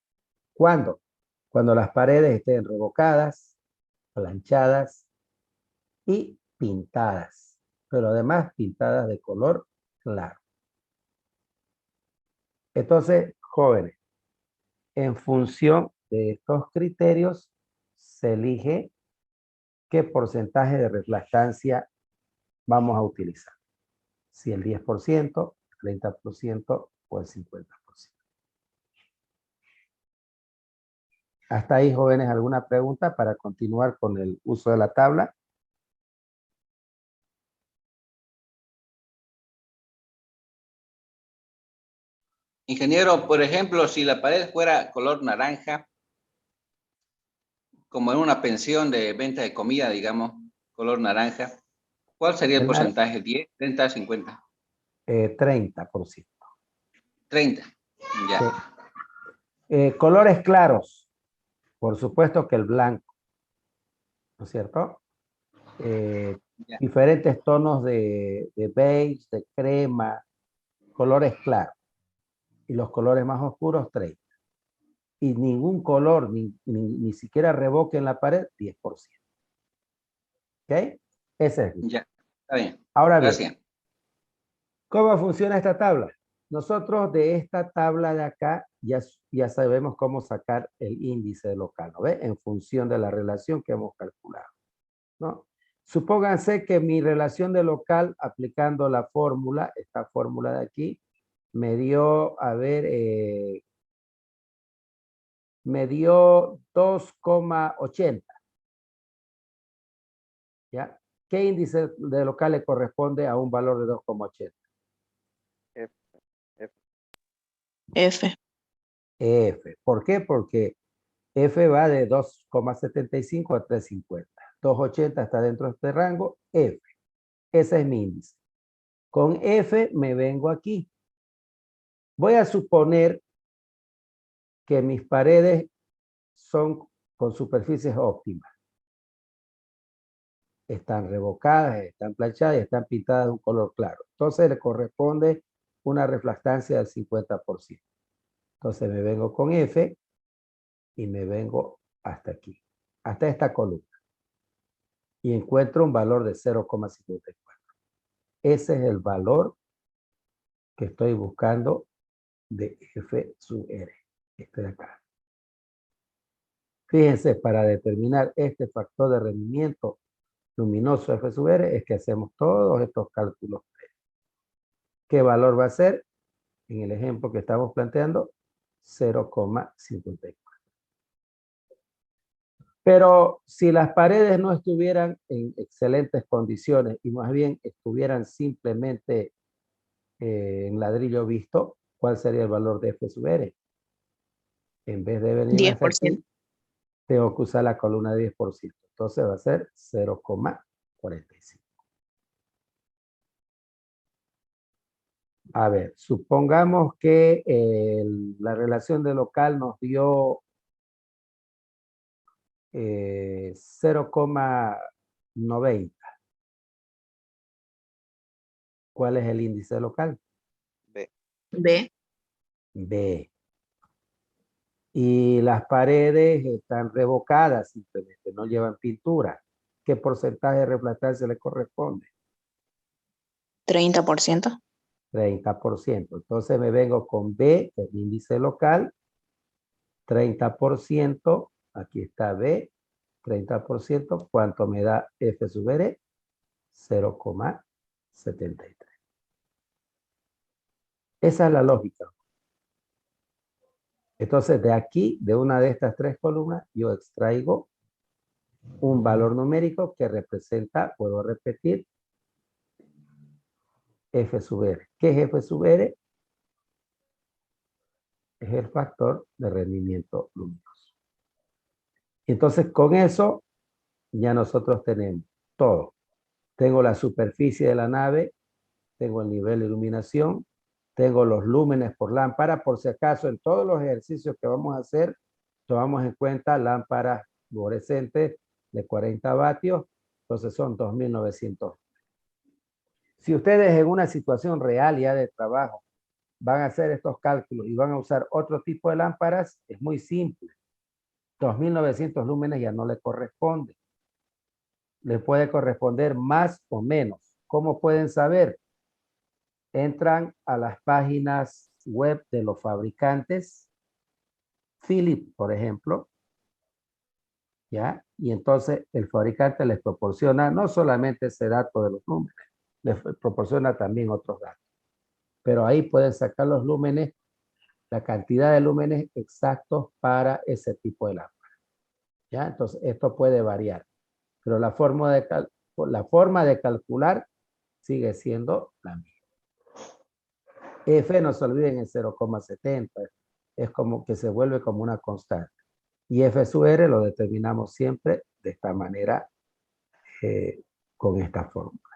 ¿Cuándo? Cuando las paredes estén revocadas, planchadas y pintadas. Pero además pintadas de color claro. Entonces, jóvenes, en función de estos criterios, se elige qué porcentaje de reflectancia vamos a utilizar. Si el 10%, el 30% o el 50%. Hasta ahí, jóvenes, ¿alguna pregunta para continuar con el uso de la tabla? Ingeniero, por ejemplo, si la pared fuera color naranja, como en una pensión de venta de comida, digamos, color naranja, ¿cuál sería el porcentaje? ¿10, 30, 50? 30%. 30, ya. Sí. Colores claros, por supuesto que el blanco, ¿no es cierto? Diferentes tonos de beige, de crema, colores claros. Y los colores más oscuros, 30. Y ningún color, ni siquiera revoque en la pared, 10%. ¿Ok? Ese es. Ya, está bien. Ahora bien, Gracias. ¿cómo funciona esta tabla? Nosotros de esta tabla de acá ya sabemos cómo sacar el índice local, ¿no ve? En función de la relación que hemos calculado, ¿no? Supónganse que mi relación de local, aplicando la fórmula, esta fórmula de aquí, me dio, a ver, me dio 2,80. ¿Ya? ¿Qué índice de local le corresponde a un valor de 2,80? F. F. ¿Por qué? Porque F va de 2,75 a 3,50. 2,80 está dentro de este rango, F. Ese es mi índice. Con F me vengo aquí. Voy a suponer que mis paredes son con superficies óptimas. Están revocadas, están planchadas y están pintadas de un color claro. Entonces le corresponde una refractancia del 50%. Entonces me vengo con F y me vengo hasta aquí, hasta esta columna. Y encuentro un valor de 0,54. Ese es el valor que estoy buscando de F sub R. Este de acá. Fíjense, para determinar este factor de rendimiento luminoso F sub R es que hacemos todos estos cálculos. ¿Qué valor va a ser? En el ejemplo que estamos planteando, 0,54. Pero si las paredes no estuvieran en excelentes condiciones y más bien estuvieran simplemente en ladrillo visto, ¿cuál sería el valor de F sub R? En vez de venirme hasta 10%. aquí, tengo que usar la columna de 10%. Entonces va a ser 0,45. A ver, supongamos que la relación de local nos dio 0,90. ¿Cuál es el índice local? B. B. Y las paredes están revocadas, simplemente no llevan pintura. ¿Qué porcentaje de refractancia le corresponde? 30%. 30%. Entonces me vengo con B, el índice local, 30%, aquí está B, 30%, ¿cuánto me da F sub R? 0,73. Esa es la lógica. Entonces, de aquí, de una de estas tres columnas, yo extraigo un valor numérico que representa, puedo repetir, F sub R. ¿Qué es F sub R? Es el factor de rendimiento luminoso. Entonces, con eso, ya nosotros tenemos todo. Tengo la superficie de la nave, tengo el nivel de iluminación, tengo los lúmenes por lámpara, por si acaso en todos los ejercicios que vamos a hacer, tomamos en cuenta lámparas fluorescentes de 40 vatios, entonces son 2.900. Si ustedes en una situación real ya de trabajo van a hacer estos cálculos y van a usar otro tipo de lámparas, es muy simple. 2.900 lúmenes ya no le corresponde. Le puede corresponder más o menos. ¿Cómo pueden saber? Entran a las páginas web de los fabricantes, Philips, por ejemplo, ¿ya? Y entonces el fabricante les proporciona no solamente ese dato de los números, les proporciona también otros datos. Pero ahí pueden sacar los lúmenes, la cantidad de lúmenes exactos para ese tipo de lámpara, ¿ya? Entonces esto puede variar, pero la forma de calcular sigue siendo la misma. F, no se olviden, es 0,70. Es como que se vuelve como una constante. Y F sub R lo determinamos siempre de esta manera, con esta fórmula.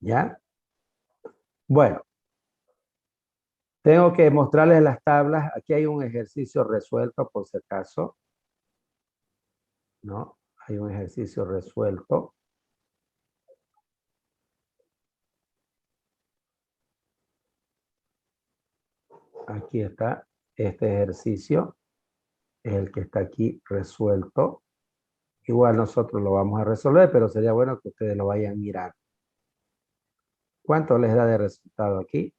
¿Ya? Bueno, tengo que mostrarles las tablas. Aquí hay un ejercicio resuelto por si acaso. ¿No? Hay un ejercicio resuelto. Aquí está este ejercicio. Es el que está aquí resuelto. Igual nosotros lo vamos a resolver, pero sería bueno que ustedes lo vayan mirando. ¿Cuánto les da de resultado aquí?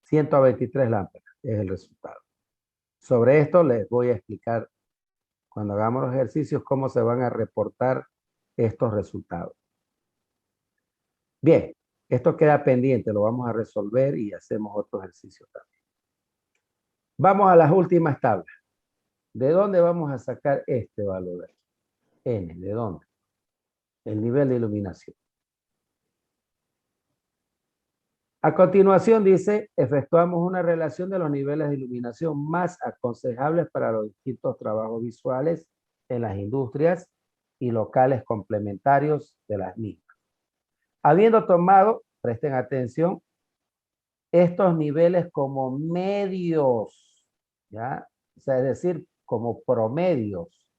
$123 lámparas es el resultado. Sobre esto les voy a explicar cuando hagamos los ejercicios cómo se van a reportar estos resultados. Bien, esto queda pendiente, lo vamos a resolver y hacemos otro ejercicio también. Vamos a las últimas tablas. ¿De dónde vamos a sacar este valor? N, ¿de dónde? El nivel de iluminación. A continuación dice, efectuamos una relación de los niveles de iluminación más aconsejables para los distintos trabajos visuales en las industrias y locales complementarios de las mismas. Habiendo tomado, presten atención, estos niveles como medios, ¿ya? O sea, es decir, como promedios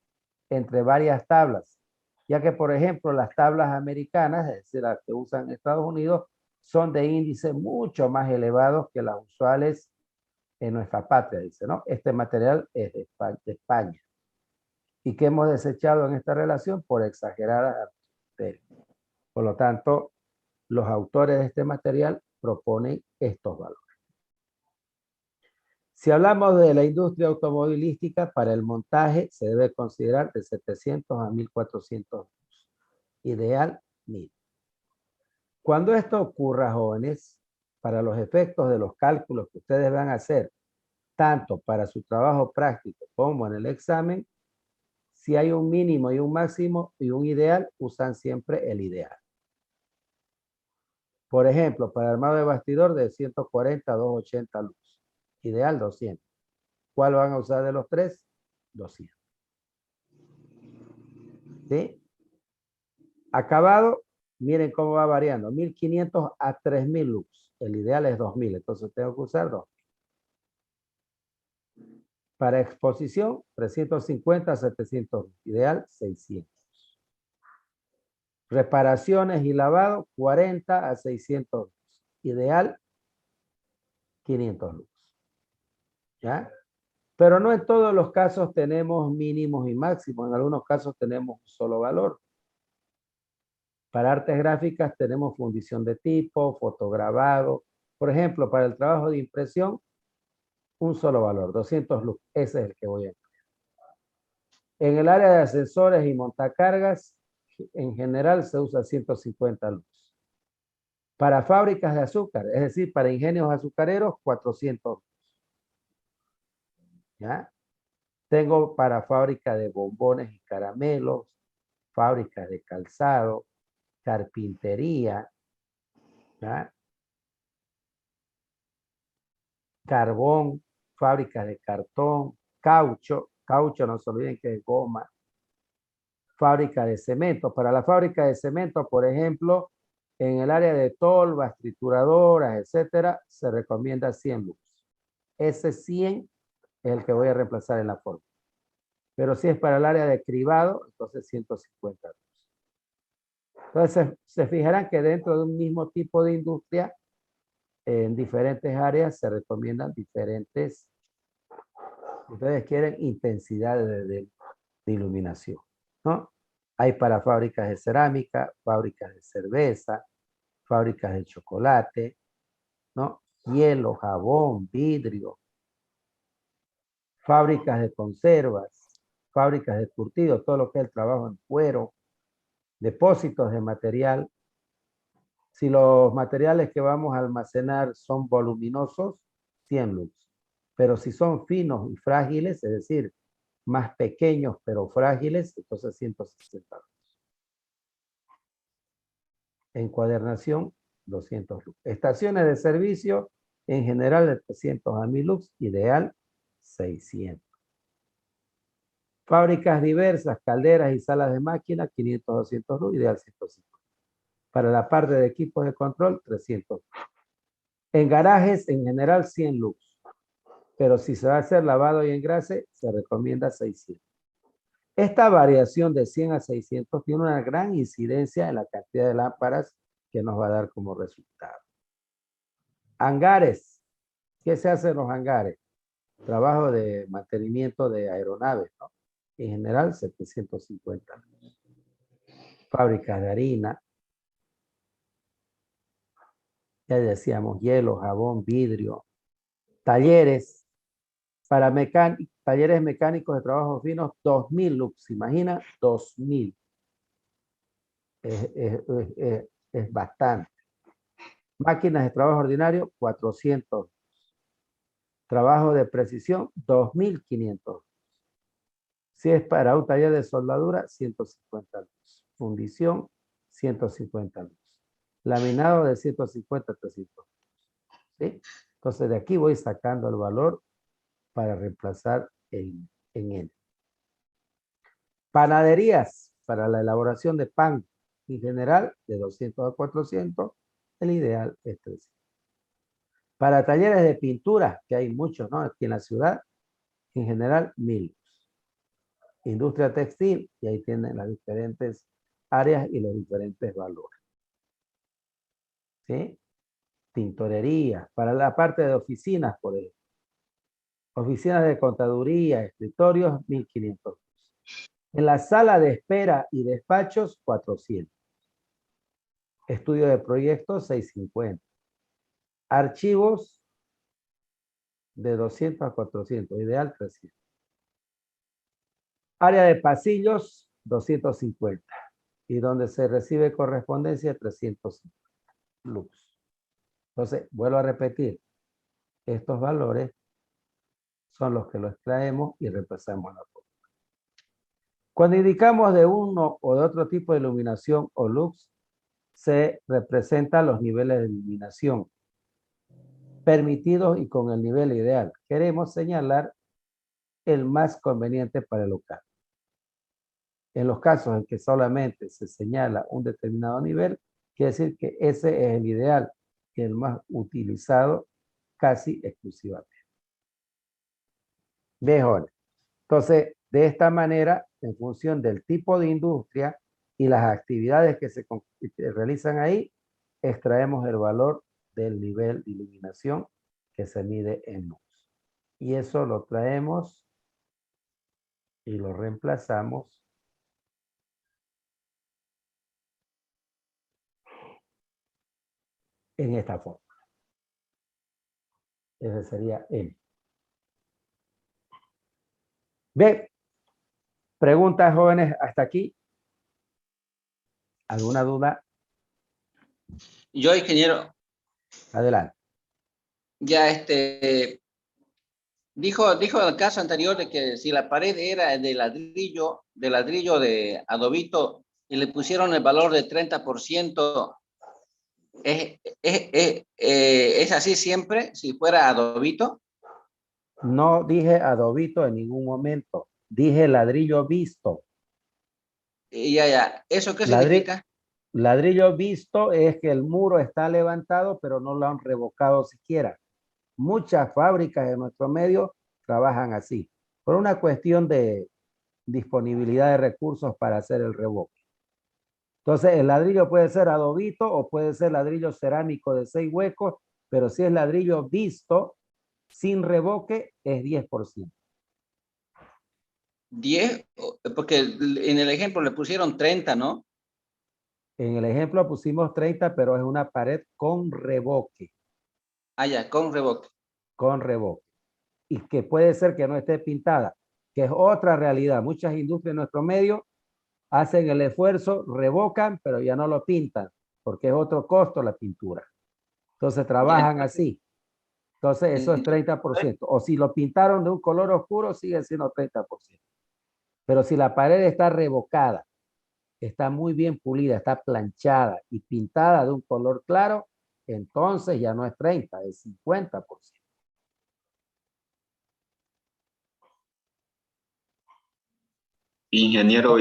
entre varias tablas, ya que, por ejemplo, las tablas americanas, es decir, las que usan Estados Unidos, son de índices mucho más elevados que las usuales en nuestra patria, dice, ¿no? Este material es de España y que hemos desechado en esta relación por exageradas criterios. Por lo tanto, los autores de este material proponen estos valores. Si hablamos de la industria automovilística, para el montaje se debe considerar de 700 a 1400 lux. Ideal, 1000. Cuando esto ocurra, jóvenes, para los efectos de los cálculos que ustedes van a hacer, tanto para su trabajo práctico como en el examen, si hay un mínimo y un máximo y un ideal, usan siempre el ideal. Por ejemplo, para armado de bastidor de 140 a 280 lux. Ideal 200. ¿Cuál van a usar de los tres? 200. ¿Sí? Acabado, miren cómo va variando. 1500 a 3000 lux. El ideal es 2000, entonces tengo que usar 2000. Para exposición, 350 a 700 lux. Ideal, 600. Reparaciones y lavado, 40 a 600 lux. Ideal, 500 lux. ¿Ya? Pero no en todos los casos tenemos mínimos y máximos. En algunos casos tenemos un solo valor. Para artes gráficas tenemos fundición de tipo, fotograbado. Por ejemplo, para el trabajo de impresión, un solo valor, 200 lux. Ese es el que voy a emplear. En el área de ascensores y montacargas, en general se usa 150 lux. Para fábricas de azúcar, es decir, para ingenios azucareros, 400 lux. ¿Ya? Tengo para fábrica de bombones y caramelos, fábricas de calzado, carpintería, ¿ya? Carbón, fábricas de cartón, caucho no se olviden que es goma, fábrica de cemento. Para la fábrica de cemento, por ejemplo, en el área de tolvas, trituradoras, etcétera, se recomienda 100 lux. Ese 100 es el que voy a reemplazar en la forma. Pero si es para el área de cribado, entonces 150 lux. Entonces, se fijarán que dentro de un mismo tipo de industria, en diferentes áreas se recomiendan diferentes, si ustedes quieren, intensidades de iluminación, ¿no? Hay para fábricas de cerámica, fábricas de cerveza, fábricas de chocolate, ¿no? Hielo, jabón, vidrio, fábricas de conservas, fábricas de curtido, todo lo que es el trabajo en cuero, depósitos de material. Si los materiales que vamos a almacenar son voluminosos, 100 lux. Pero si son finos y frágiles, es decir, más pequeños pero frágiles, entonces 160 lux. Encuadernación, 200 lux. Estaciones de servicio, en general de 300 a 1000 lux, ideal 600. Fábricas diversas, calderas y salas de máquina, 500 a 200 lux, ideal 150. Para la parte de equipos de control, 300. En garajes, en general, 100 lux. Pero si se va a hacer lavado y engrase, se recomienda 600. Esta variación de 100 a 600 tiene una gran incidencia en la cantidad de lámparas que nos va a dar como resultado. Hangares. ¿Qué se hace en los hangares? Trabajo de mantenimiento de aeronaves, ¿no? En general, 750. Fábricas de harina. Ya decíamos, hielo, jabón, vidrio. Talleres para talleres mecánicos de trabajos finos, 2000 lux. ¿Se imagina? 2000. Es bastante. Máquinas de trabajo ordinario, 400. Trabajo de precisión, 2500. Si es para un taller de soldadura, 150 luz. Fundición, 150 luz. Laminado de 150 a 300. ¿Sí? Entonces de aquí voy sacando el valor para reemplazar en N. Panaderías para la elaboración de pan en general de 200 a 400. El ideal es 300. Para talleres de pintura, que hay muchos, ¿no? Aquí en la ciudad, en general 1000. Industria textil, y ahí tienen las diferentes áreas y los diferentes valores. ¿Sí? Tintorería, para la parte de oficinas, por ejemplo. Oficinas de contaduría, escritorios, 1500. En la sala de espera y despachos, 400. Estudio de proyectos, 650. Archivos, de 200 a 400, ideal 300. Área de pasillos, 250. Y donde se recibe correspondencia, 350 lux. Entonces, vuelvo a repetir, estos valores son los que los extraemos y reemplazamos la fórmula. Cuando indicamos de uno o de otro tipo de iluminación o lux, se representan los niveles de iluminación permitidos y con el nivel ideal. Queremos señalar el más conveniente para el local. En los casos en que solamente se señala un determinado nivel, quiere decir que ese es el ideal y el más utilizado casi exclusivamente. Mejor. Entonces, de esta manera, en función del tipo de industria y las actividades que se realizan ahí, extraemos el valor del nivel de iluminación que se mide en luz. Y eso lo traemos y lo reemplazamos en esta forma. Ese sería N. Bien, preguntas, jóvenes, hasta aquí. ¿Alguna duda? Yo, ingeniero, Adelante. ya dijo en el caso anterior de que si la pared era de ladrillo de adobito y le pusieron el valor de 30%, ¿es así siempre si fuera adobito? No dije adobito en ningún momento. Dije ladrillo visto. Ya. ¿Eso qué Ladri- significa? Ladrillo visto es que el muro está levantado, pero no lo han revocado siquiera. Muchas fábricas en nuestro medio trabajan así, por una cuestión de disponibilidad de recursos para hacer el revoque. Entonces, el ladrillo puede ser adobito o puede ser ladrillo cerámico de 6 huecos, pero si es ladrillo visto, sin revoque, es 10%. 10, porque en el ejemplo le pusieron 30, ¿no? En el ejemplo pusimos 30, pero es una pared con revoque. Ah, ya, con revoque. Con revoque. Y que puede ser que no esté pintada, que es otra realidad. Muchas industrias en nuestro medio hacen el esfuerzo, revocan, pero ya no lo pintan, porque es otro costo la pintura. Entonces trabajan así. Entonces eso es 30%. O si lo pintaron de un color oscuro, sigue siendo 30%. Pero si la pared está revocada, está muy bien pulida, está planchada y pintada de un color claro, entonces ya no es 30, es 50%. Ingeniero,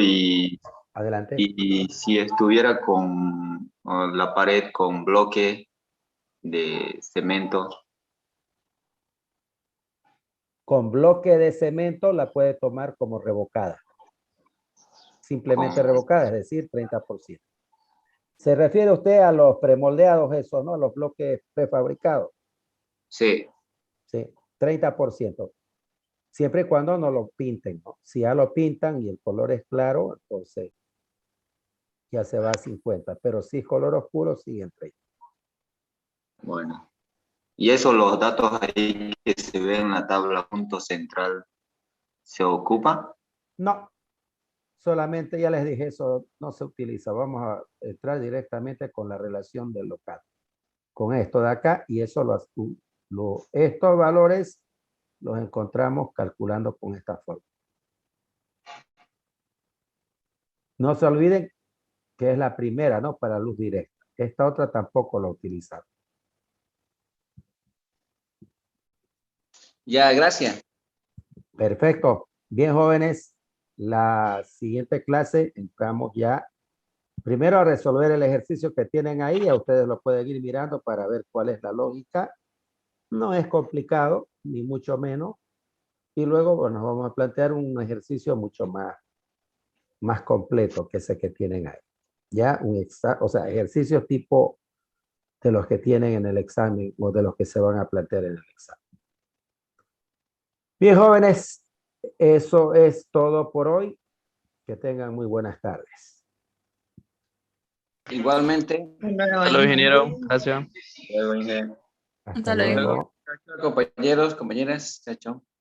Adelante. y si estuviera con la pared con bloque de cemento, Con bloque de cemento la puede tomar como revocada. Simplemente con, revocada, es decir, 30%. ¿Se refiere usted a los premoldeados esos, no? Los bloques prefabricados. sí, Sí, 30%. Siempre y cuando no lo pinten, ¿no? Si ya lo pintan y el color es claro, entonces ya se va a 50. Pero si es color oscuro, sigue en 30. Bueno. Y eso, los datos ahí que se ven en la tabla punto central, ¿se ocupa? No, solamente ya les dije, eso no se utiliza. Vamos a entrar directamente con la relación del local. Con esto de acá, y eso estos valores los encontramos calculando con esta forma. No se olviden que es la primera, ¿no? Para luz directa. Esta otra tampoco la utilizamos. Ya, gracias. Perfecto. Bien, jóvenes. La siguiente clase entramos ya primero a resolver el ejercicio que tienen ahí. A ustedes lo pueden ir mirando para ver cuál es la lógica. No es complicado, ni mucho menos. Y luego, bueno, vamos a plantear un ejercicio mucho más completo que ese que tienen ahí. Ya, o sea, ejercicios tipo de los que tienen en el examen o de los que se van a plantear en el examen. Bien, jóvenes, eso es todo por hoy. Que tengan muy buenas tardes. Igualmente. Hasta luego, ingeniero. Gracias. Luego, Inge. Hasta luego. Compañeros, compañeras, chao, chao.